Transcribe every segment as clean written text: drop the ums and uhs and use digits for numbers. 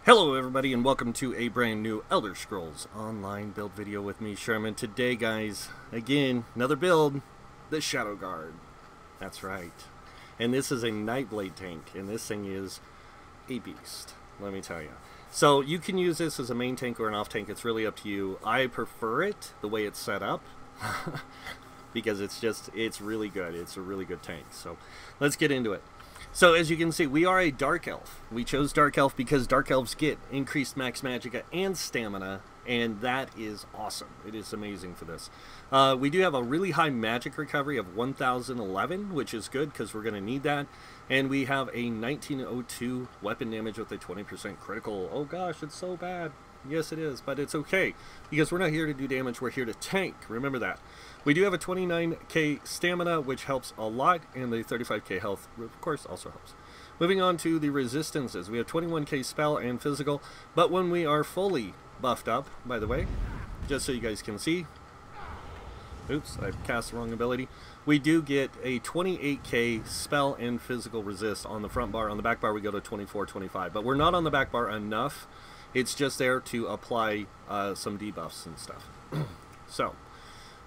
Hello everybody and welcome to a brand new Elder Scrolls Online build video with me, Sherman. Today guys, again, another build, the Shadow Guard. That's right. And this is a Nightblade tank, and this thing is a beast, let me tell you. So you can use this as a main tank or an off tank, it's really up to you. I prefer it the way it's set up because it's really good. It's a really good tank. So let's get into it. So as you can see, we are a Dark Elf. We chose Dark Elf because Dark Elves get increased max magicka and stamina, and that is awesome. It is amazing for this. We do have a really high magic recovery of 1011, which is good because we're going to need that. And we have a 1902 weapon damage with a 20% critical. Oh gosh, it's so bad. Yes, it is, but it's okay because we're not here to do damage, we're here to tank. Remember that. We do have a 29k stamina, which helps a lot, and the 35k health, of course, also helps. Moving on to the resistances, we have 21k spell and physical, but when we are fully buffed up, by the way, just so you guys can see, oops, I cast the wrong ability, we do get a 28k spell and physical resist on the front bar. On the back bar, we go to 24, 25, but we're not on the back bar enough. It's just there to apply some debuffs and stuff. So,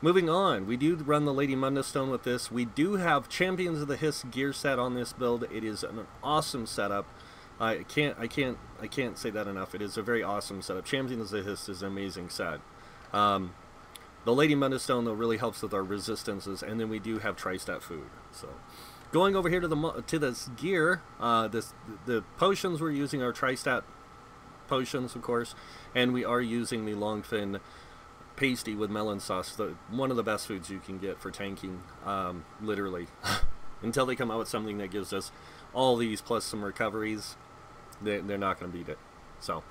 moving on, we do run the Lady Mundastone with this. We do have Champions of the Hiss gear set on this build. It is an awesome setup. I can't say that enough. It is a very awesome setup. Champions of the Hiss is an amazing set. The Lady Mundastone though really helps with our resistances, and then we do have tri-stat food. So, going over here to this gear, the potions we're using are tri-stat potions, of course, and we are using the Longfin pasty with melon sauce, one of the best foods you can get for tanking, literally. Until they come out with something that gives us all these plus some recoveries, they're not going to beat it. So,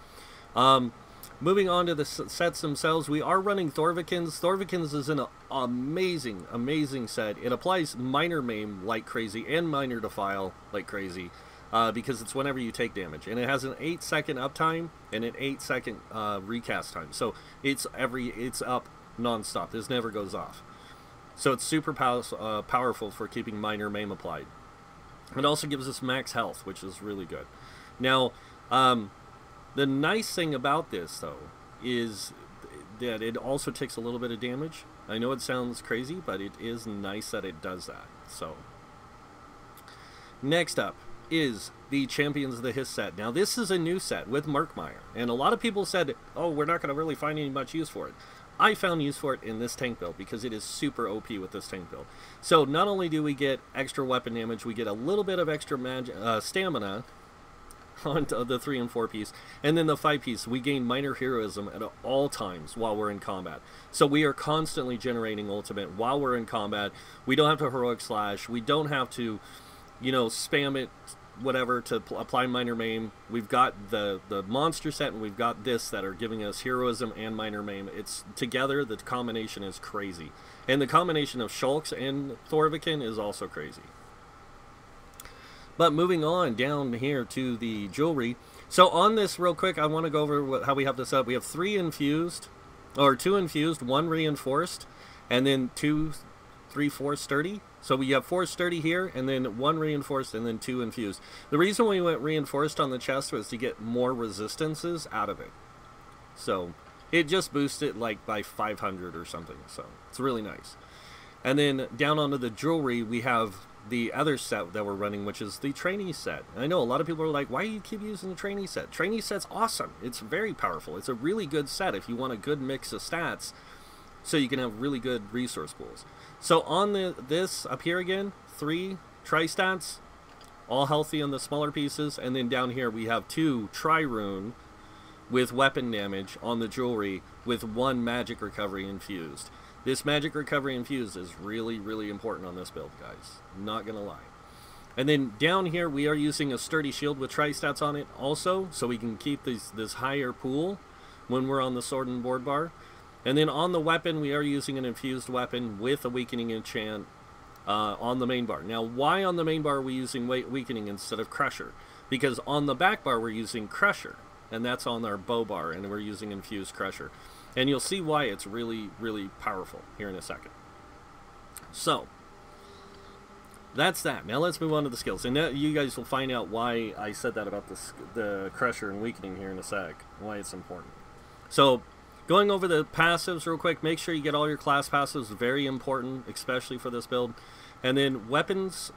moving on to the sets themselves, we are running Thorvikins. Thorvikins is an amazing set. It applies Minor Maim like crazy and Minor Defile like crazy. Because it's whenever you take damage, and it has an 8-second uptime and an 8-second recast time. So it's up non-stop. This never goes off. So it's super powerful for keeping Minor Maim applied. It also gives us max health, which is really good. Now, the nice thing about this though is that it also takes a little bit of damage. I know it sounds crazy, but it is nice that it does that. So next up is the Champions of the Hiss set. Now this is a new set with Murkmire, and a lot of people said, oh, we're not going to really find any much use for it. I found use for it in this tank build because it is super OP with this tank build. So not only do we get extra weapon damage, we get a little bit of extra stamina on the 3 and 4 piece, and then the 5 piece we gain minor heroism at all times while we're in combat. So we are constantly generating ultimate while we're in combat. We don't have to heroic slash, we don't have to, you know, spam it whatever to apply Minor Maim. We've got the monster set, and we've got this that are giving us heroism and Minor Maim. It's together, the combination is crazy, and the combination of Shulks and Thorvikin is also crazy. But moving on down here to the jewelry. So on this real quick, I want to go over how we have this up. We have 3 infused, or 2 infused, 1 reinforced, and then 2, 3, 4 sturdy. So we have 4 sturdy here, and then 1 reinforced, and then 2 infused. The reason we went reinforced on the chest was to get more resistances out of it. So it just boosted it like by 500 or something. So it's really nice. And then down onto the jewelry, we have the other set that we're running, which is the trainee set. And I know a lot of people are like, why do you keep using the trainee set? Trainee set's awesome. It's very powerful. It's a really good set if you want a good mix of stats, so you can have really good resource pools. So on this up here again, 3 tri-stats, all healthy on the smaller pieces, and then down here we have 2 tri-rune with weapon damage on the jewelry with 1 magic recovery infused. This magic recovery infused is really important on this build, guys. Not gonna lie. And then down here we are using a sturdy shield with tri-stats on it also, so we can keep this higher pool when we're on the sword and board bar. And then on the weapon, we are using an infused weapon with a weakening enchant on the main bar. Now, why on the main bar are we using weakening instead of crusher? Because on the back bar, we're using crusher, and that's on our bow bar, and we're using infused crusher. And you'll see why it's really powerful here in a second. So, that's that. Now let's move on to the skills. And you guys will find out why I said that about the Crusher and Weakening here in a sec. Why it's important. So, going over the passives real quick. Make sure you get all your class passives. Very important, especially for this build. And then weapons,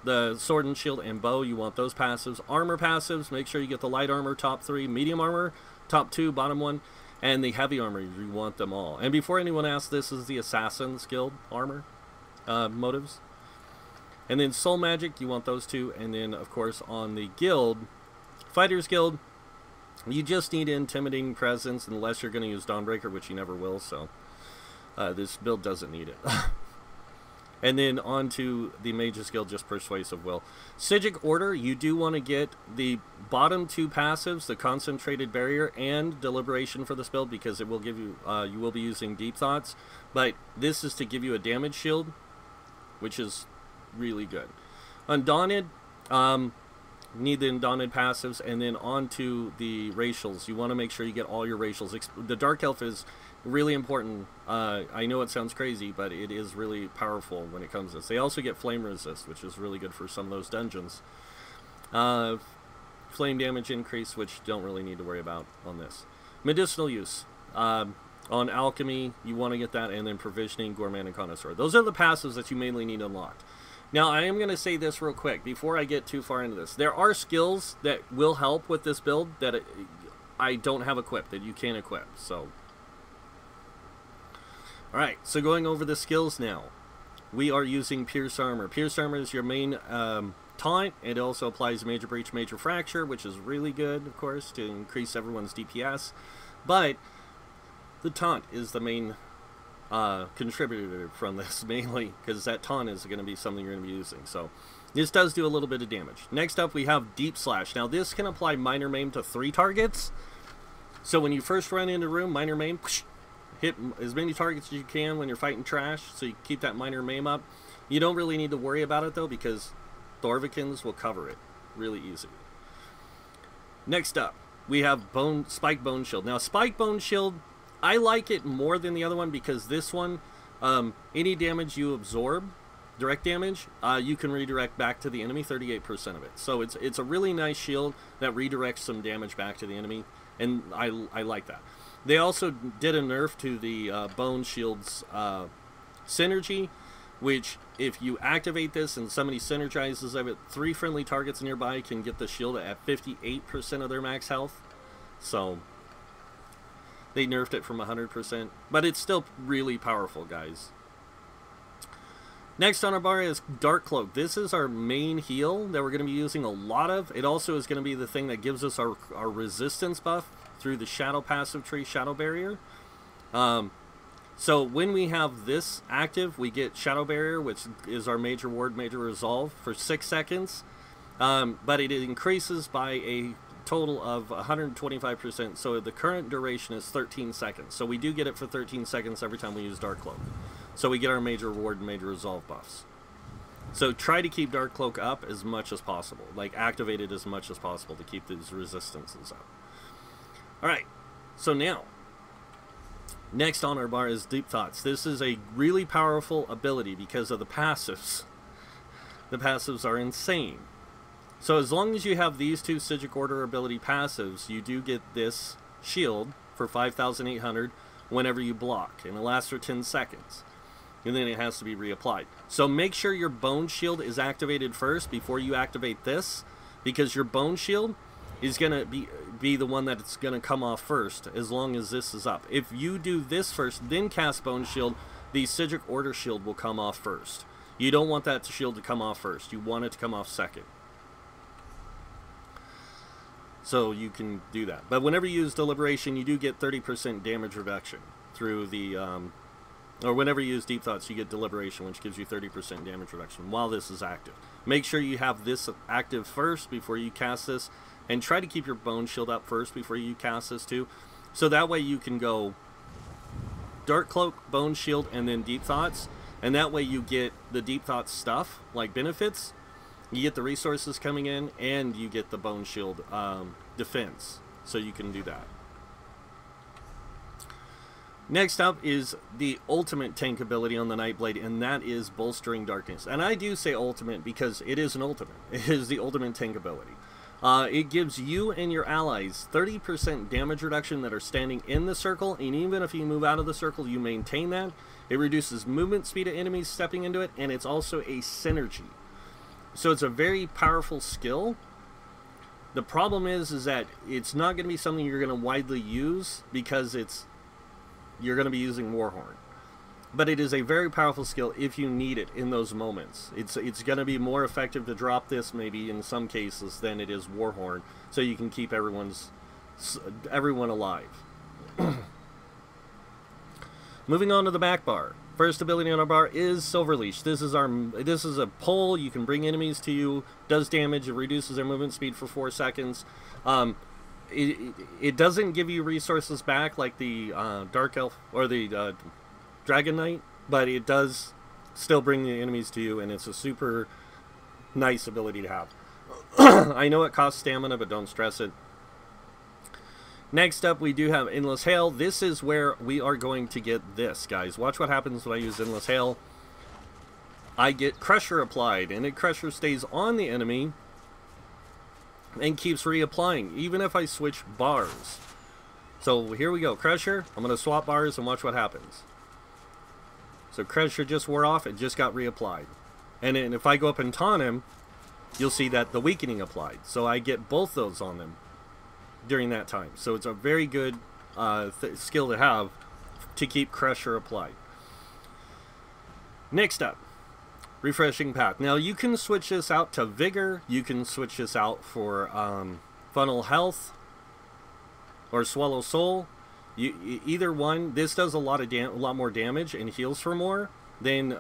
the sword and shield and bow, you want those passives. Armor passives, make sure you get the light armor, top 3. Medium armor, top 2, bottom 1. And the heavy armor, you want them all. And before anyone asks, this is the Assassin's Guild armor motives. And then Soul Magic, you want those 2. And then, of course, on the Guild, Fighters Guild, you just need Intimidating Presence unless you're going to use Dawnbreaker, which you never will, so this build doesn't need it. And then on to the Mage's Guild, just Persuasive Will. Psijic Order, you do want to get the bottom 2 passives, the Concentrated Barrier and Deliberation for this build, because it will give you, you will be using Deep Thoughts. But this is to give you a damage shield, which is really good. Undaunted, need the Undaunted passives, and then on to the racials. You want to make sure you get all your racials. The Dark Elf is really important. I know it sounds crazy, but it is really powerful when it comes to this. They also get Flame Resist, which is really good for some of those dungeons. Flame damage increase, which you don't really need to worry about on this. Medicinal use. On Alchemy, you want to get that, and then Provisioning, Gourmand, and Connoisseur. Those are the passives that you mainly need unlocked. Now, I am going to say this real quick before I get too far into this. There are skills that will help with this build that I don't have equipped, that you can equip. So, alright, so going over the skills now. We are using Pierce Armor. Pierce Armor is your main taunt. It also applies Major Breach, Major Fracture, which is really good, of course, to increase everyone's DPS. But the taunt is the main contributor from this, mainly because that taunt is going to be something you're going to be using. So this does do a little bit of damage. Next up we have Deep Slash. Now this can apply Minor Maim to 3 targets. So when you first run into a room, Minor Maim, hit as many targets as you can when you're fighting trash, so you keep that Minor Maim up. You don't really need to worry about it though, because Thorvikins will cover it really easy. Next up we have Spike Bone Shield. Now Spike Bone Shield, I like it more than the other one because this one, any damage you absorb, direct damage, you can redirect back to the enemy, 38% of it. So it's a really nice shield that redirects some damage back to the enemy, and I like that. They also did a nerf to the Bone Shield's synergy, which if you activate this and somebody synergizes of it, 3 friendly targets nearby can get the shield at 58% of their max health. So they nerfed it from 100%, but it's still really powerful, guys. Next on our bar is Dark Cloak. This is our main heal that we're going to be using a lot of. It also is going to be the thing that gives us our resistance buff through the Shadow passive tree, Shadow Barrier. So when we have this active, we get Shadow Barrier, which is our Major Ward, Major Resolve for 6 seconds. But it increases by a total of 125%, so the current duration is 13 seconds. So we do get it for 13 seconds every time we use Dark Cloak. So we get our Major Ward and Major Resolve buffs. So try to keep Dark Cloak up as much as possible, like activate it as much as possible to keep these resistances up. Alright, so now, next on our bar is Deep Thoughts. This is a really powerful ability because of the passives. The passives are insane. So as long as you have these 2 Psijic Order ability passives, you do get this shield for 5,800 whenever you block, and it lasts for 10 seconds. And then it has to be reapplied. So make sure your Bone Shield is activated first before you activate this, because your Bone Shield is going to be the one that's going to come off first, as long as this is up. If you do this first, then cast Bone Shield, the Psijic Order Shield will come off first. You don't want that shield to come off first. You want it to come off second. So you can do that. But whenever you use Deliberation, you do get 30% damage reduction through the, or whenever you use Deep Thoughts, you get Deliberation, which gives you 30% damage reduction while this is active. Make sure you have this active first before you cast this, and try to keep your Bone Shield up first before you cast this too. So that way you can go Dark Cloak, Bone Shield, and then Deep Thoughts, and that way you get the Deep Thoughts stuff, like benefits. You get the resources coming in, and you get the Bone Shield defense, so you can do that. Next up is the ultimate tank ability on the Nightblade, and that is Bolstering Darkness. And I do say ultimate because it is an ultimate. It is the ultimate tank ability. It gives you and your allies 30% damage reduction that are standing in the circle, and even if you move out of the circle, you maintain that. It reduces movement speed of enemies stepping into it, and it's also a synergy. So it's a very powerful skill. The problem is that it's not going to be something you're going to widely use because you're going to be using Warhorn. But it is a very powerful skill if you need it in those moments. It's going to be more effective to drop this maybe in some cases than it is Warhorn, so you can keep everyone alive. Moving on to the back bar. First ability on our bar is Silver Leash. This is a pole. You can bring enemies to you. Does damage. It reduces their movement speed for 4 seconds. It doesn't give you resources back like the Dark Elf or the Dragon Knight, but it does still bring the enemies to you, and it's a super nice ability to have. I know it costs stamina, but don't stress it. Next up, we do have Endless Hail. This is where we are going to get this, guys. Watch what happens when I use Endless Hail. I get Crusher applied, and Crusher stays on the enemy and keeps reapplying, even if I switch bars. So here we go, Crusher. I'm going to swap bars and watch what happens. So Crusher just wore off, it just got reapplied. And then if I go up and taunt him, you'll see that the weakening applied. So I get both those on them during that time. So it's a very good skill to have to keep Crusher applied. Next up, Refreshing Path. Now you can switch this out to Vigor, you can switch this out for Funnel Health or Swallow Soul. Either one. This does a lot more damage and heals for more than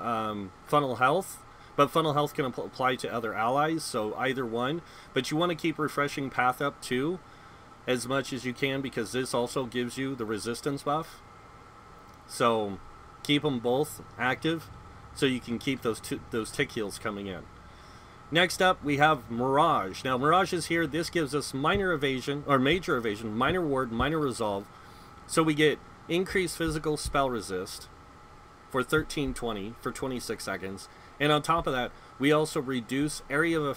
Funnel Health, but Funnel Health can apply to other allies, so either one. But you want to keep Refreshing Path up too as much as you can, because this also gives you the resistance buff. So keep them both active so you can keep those tick heals coming in. Next up, we have Mirage. Now Mirage is here. This gives us minor evasion, or major evasion, minor ward, minor resolve. So we get increased physical spell resist for 1320 for 26 seconds. And on top of that, we also reduce area of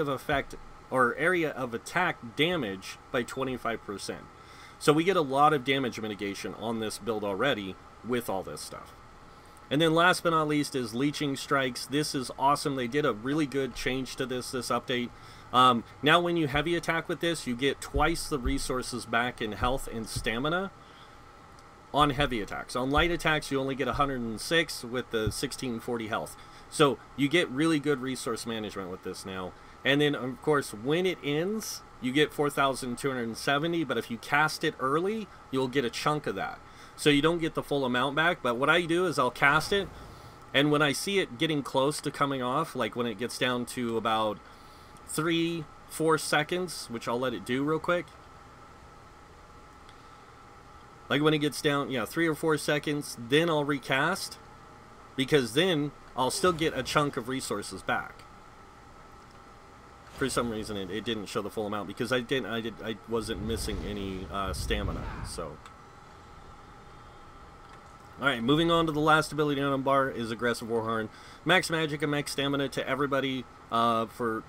effect or area of attack damage by 25%. So we get a lot of damage mitigation on this build already with all this stuff. And then last but not least is Leeching Strikes. This is awesome. They did a really good change to this update. Now when you heavy attack with this, you get twice the resources back in health and stamina on heavy attacks. On light attacks, you only get 106 with the 1640 health. So you get really good resource management with this now. And then, of course, when it ends, you get 4,270, but if you cast it early, you'll get a chunk of that. So you don't get the full amount back, but what I do is I'll cast it, and when I see it getting close to coming off, like when it gets down to about 3-4 seconds, which I'll let it do real quick. Like when it gets down, 3 or 4 seconds, then I'll recast, because then I'll still get a chunk of resources back. For some reason, it didn't show the full amount because I wasn't missing any stamina. So, all right, moving on to the last ability on the bar is Aggressive Warhorn. Max magic and max stamina to everybody for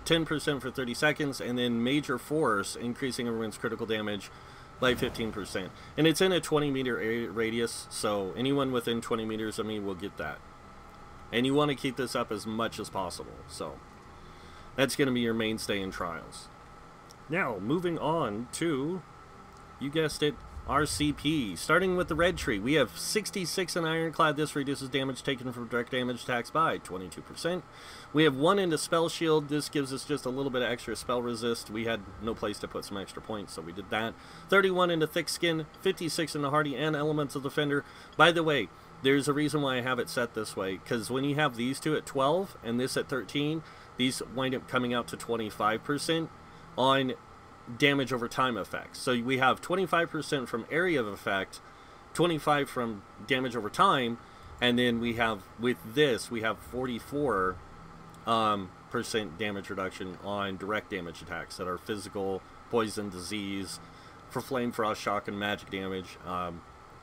10% for 30 seconds, and then Major Force, increasing everyone's critical damage by 15%. And it's in a 20-meter radius, so anyone within 20 meters of me will get that. And you want to keep this up as much as possible. So that's going to be your mainstay in Trials. Now, moving on to, you guessed it, RCP. Starting with the Red Tree, we have 66 in Ironclad. This reduces damage taken from direct damage attacks by 22%. We have 1 into Spell Shield. This gives us just a little bit of extra spell resist. We had no place to put some extra points, so we did that. 31 into Thick Skin, 56 into Hardy and Elemental Defender. By the way, there's a reason why I have it set this way, because when you have these two at 12 and this at 13, these wind up coming out to 25% on damage over time effects. So we have 25% from area of effect, 25 from damage over time, and then we have, with this, we have 44% damage reduction on direct damage attacks that are physical, poison, disease, for flame, frost, shock, and magic damage.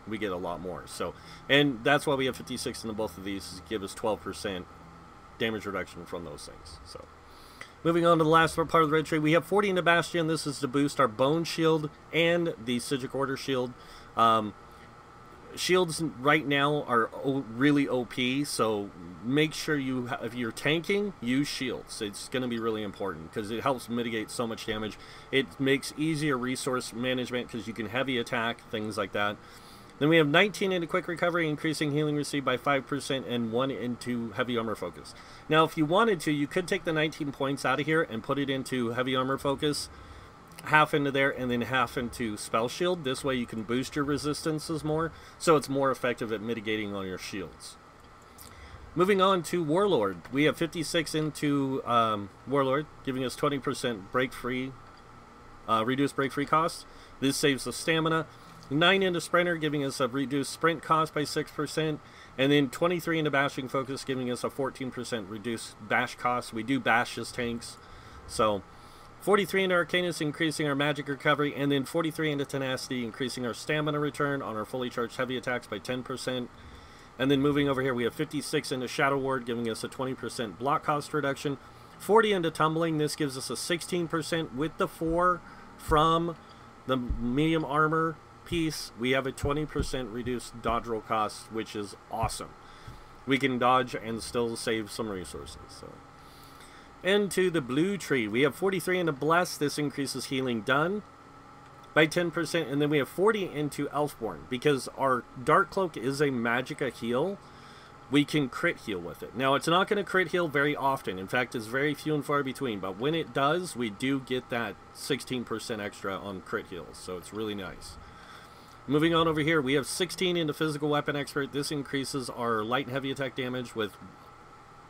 we get a lot more. So, and that's why we have 56 in both of these, is to give us 12% damage reduction from those things. So, moving on to the last part of the red tree, we have 40 in the Bastion. This is to boost our Bone Shield and the Psijic Order Shield. Shields right now are really OP, so make sure if you're tanking, use shields. It's going to be really important because it helps mitigate so much damage. It makes easier resource management because you can heavy attack, things like that. Then we have 19 into Quick Recovery, increasing healing received by 5%, and 1 into Heavy Armor Focus. Now, if you wanted to, you could take the 19 points out of here and put it into Heavy Armor Focus, half into there, and then half into Spell Shield. This way you can boost your resistances more, so it's more effective at mitigating on your shields. Moving on to Warlord. We have 56 into Warlord, giving us 20% break-free, reduced break-free cost. This saves the stamina. 9 into Sprinter, giving us a reduced sprint cost by 6%, and then 23 into Bashing Focus, giving us a 14% reduced bash cost. We do bash as tanks, so 43 into Arcanus, increasing our magic recovery, and then 43 into Tenacity, increasing our stamina return on our fully charged heavy attacks by 10%. And then moving over here, we have 56 into Shadow Ward, giving us a 20% block cost reduction. 40 into Tumbling, this gives us a 16% with the 4 from the medium armor piece. We have a 20% reduced dodge roll cost, which is awesome. We can dodge and still save some resources. So, into the blue tree, we have 43 into Bless. This increases healing done by 10%, and then we have 40 into Elfborn. Because our Dark Cloak is a Magicka heal, we can crit heal with it. Now, it's not going to crit heal very often. In fact, it's very few and far between, but when it does, we do get that 16% extra on crit heals, so it's really nice. Moving on over here, we have 16 into Physical Weapon Expert. This increases our light and heavy attack damage with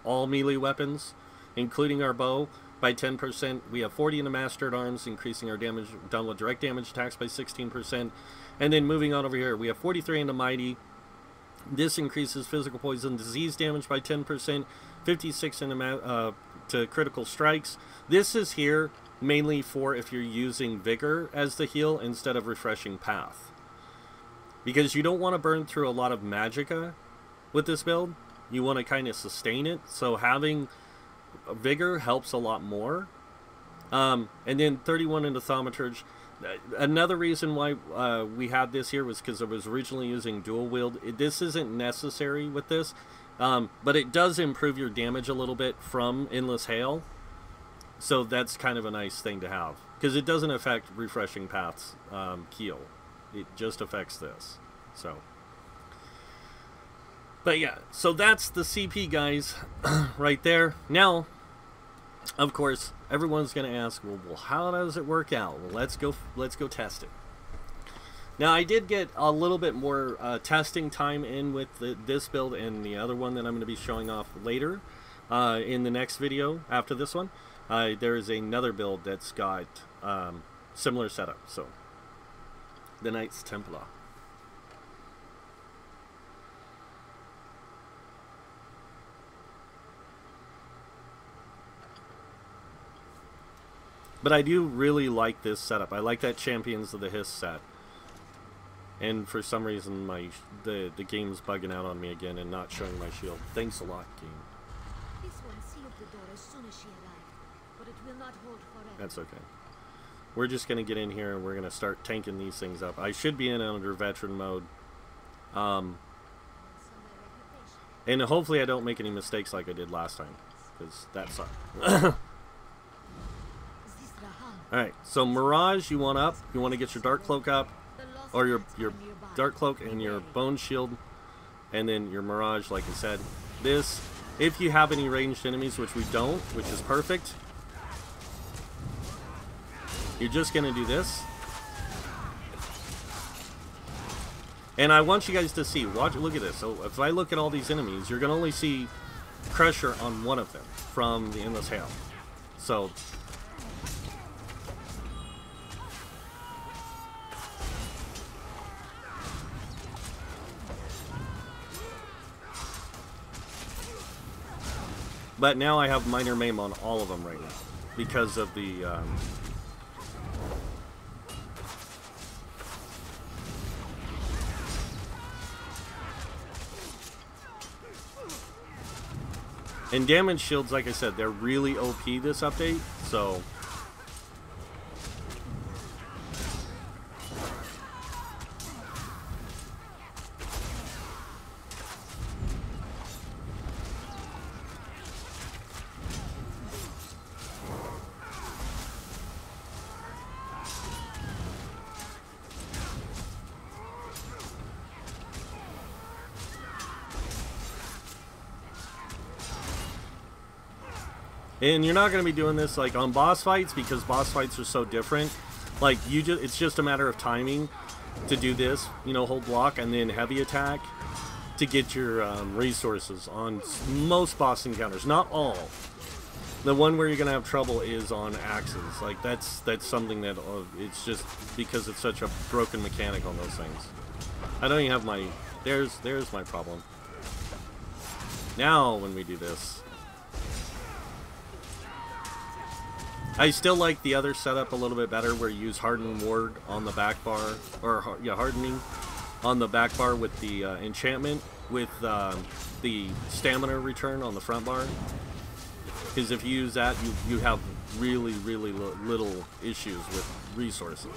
all melee weapons, including our bow, by 10%. We have 40 into Master at Arms, increasing our damage done with direct damage attacks by 16%. And then moving on over here, we have 43 into Mighty. This increases physical poison disease damage by 10%. 56 into to critical strikes. This is here mainly for if you're using Vigor as the heal instead of Refreshing Path, because you don't want to burn through a lot of Magicka with this build. You want to kind of sustain it, so having Vigor helps a lot more. And then 31 into Thaumaturge. Another reason why we had this here was because I was originally using dual wield. This isn't necessary with this, but it does improve your damage a little bit from Endless Hail, so that's kind of a nice thing to have, because it doesn't affect Refreshing Path's heal. It just affects this. So, but yeah, so that's the CP, guys, right there. Now, of course, everyone's going to ask, well, how does it work out? Well, let's go test it. Now, I did get a little bit more testing time in with this build and the other one that I'm going to be showing off later in the next video after this one. There is another build that's got similar setup. So, the Knights Templar. But I do really like this setup. I like that Champions of the Hiss set. And for some reason, the game's bugging out on me again and not showing my shield. Thanks a lot, game. This one sealed the door as soon as she arrived, but it will not hold forever. That's okay. We're just going to get in here and we're going to start tanking these things up. I should be in under veteran mode. And hopefully I don't make any mistakes like I did last time, because that sucked. Alright, so Mirage you want up. You want to get your Dark Cloak up, or your Dark Cloak and your Bone Shield, and then your Mirage, like I said. This, if you have any ranged enemies, which we don't, which is perfect, you're just going to do this. And I want you guys to see, look at this. So if I look at all these enemies, you're going to only see Crusher on one of them from the Endless Hail. So, but now I have Minor Maim on all of them right now because of the And damage shields, like I said, they're really OP this update, so... And you're not going to be doing this like on boss fights, because boss fights are so different. Like it's just a matter of timing to do this. You know, hold block and then heavy attack to get your resources on most boss encounters. Not all. The one where you're going to have trouble is on axes. Like that's something that it's just because it's such a broken mechanic on those things. I don't even have my... There's my problem. Now when we do this... I still like the other setup a little bit better, where you use Harden Ward on the back bar, or yeah, Hardening on the back bar with the enchantment, with the stamina return on the front bar. Because if you use that, you have really little issues with resources.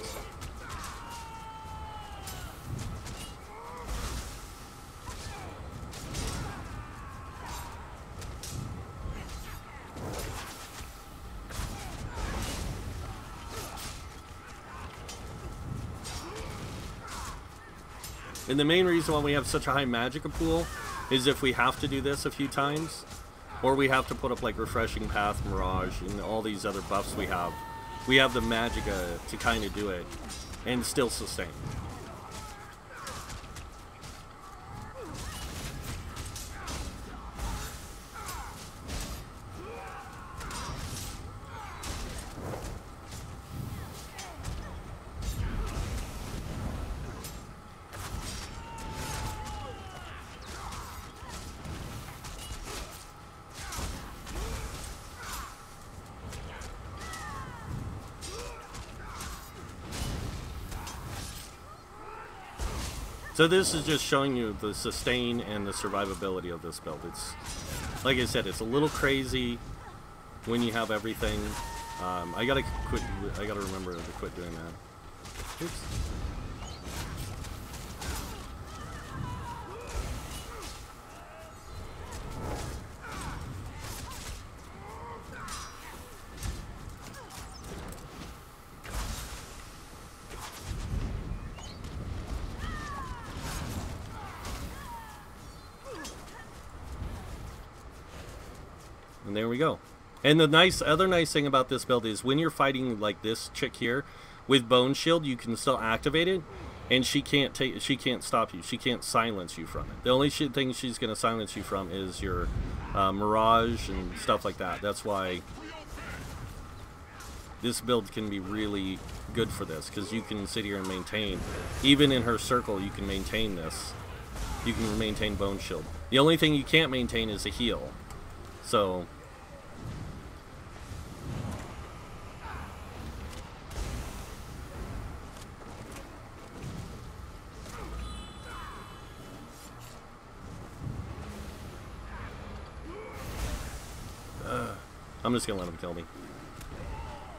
And the main reason why we have such a high magicka pool is if we have to do this a few times, or we have to put up like Refreshing Path, Mirage, and all these other buffs we have the magicka to kind of do it and still sustain. So this is just showing you the sustain and the survivability of this build. It's, like I said, it's a little crazy when you have everything. I gotta remember to quit doing that. Oops. And there we go. And the other nice thing about this build is when you're fighting like this chick here with Bone Shield, you can still activate it, and she can't stop you. She can't silence you from it. The only thing she's going to silence you from is your Mirage and stuff like that. That's why this build can be really good for this, because you can sit here and maintain, even in her circle, you can maintain this. You can maintain Bone Shield. The only thing you can't maintain is a heal. So I'm just gonna let him kill me.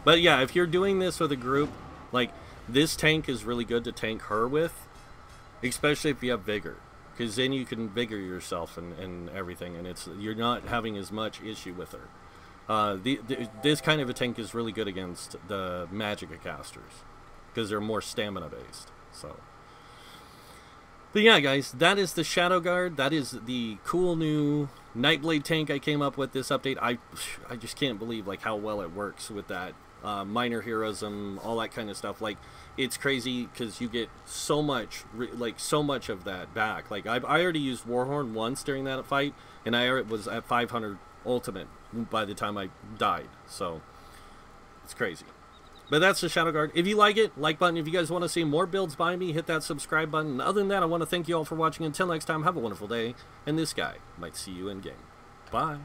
But yeah, if you're doing this with a group, like, this tank is really good to tank her with, especially if you have vigor, because then you can vigor yourself and everything, and you're not having as much issue with her. This kind of a tank is really good against the magicka casters, because they're more stamina based. So, but yeah, guys, that is the Shadow Guard. That is the cool new Nightblade tank I came up with this update. I just can't believe like how well it works with that minor heroism, all that kind of stuff. Like, it's crazy because you get so much of that back. Like, I already used Warhorn once during that fight, and I was at 500 ultimate by the time I died. So it's crazy. But that's the Shadow Guard. If you like it, like button. If you guys want to see more builds by me, hit that subscribe button. And other than that, I want to thank you all for watching. Until next time, have a wonderful day. And this guy might see you in game. Bye.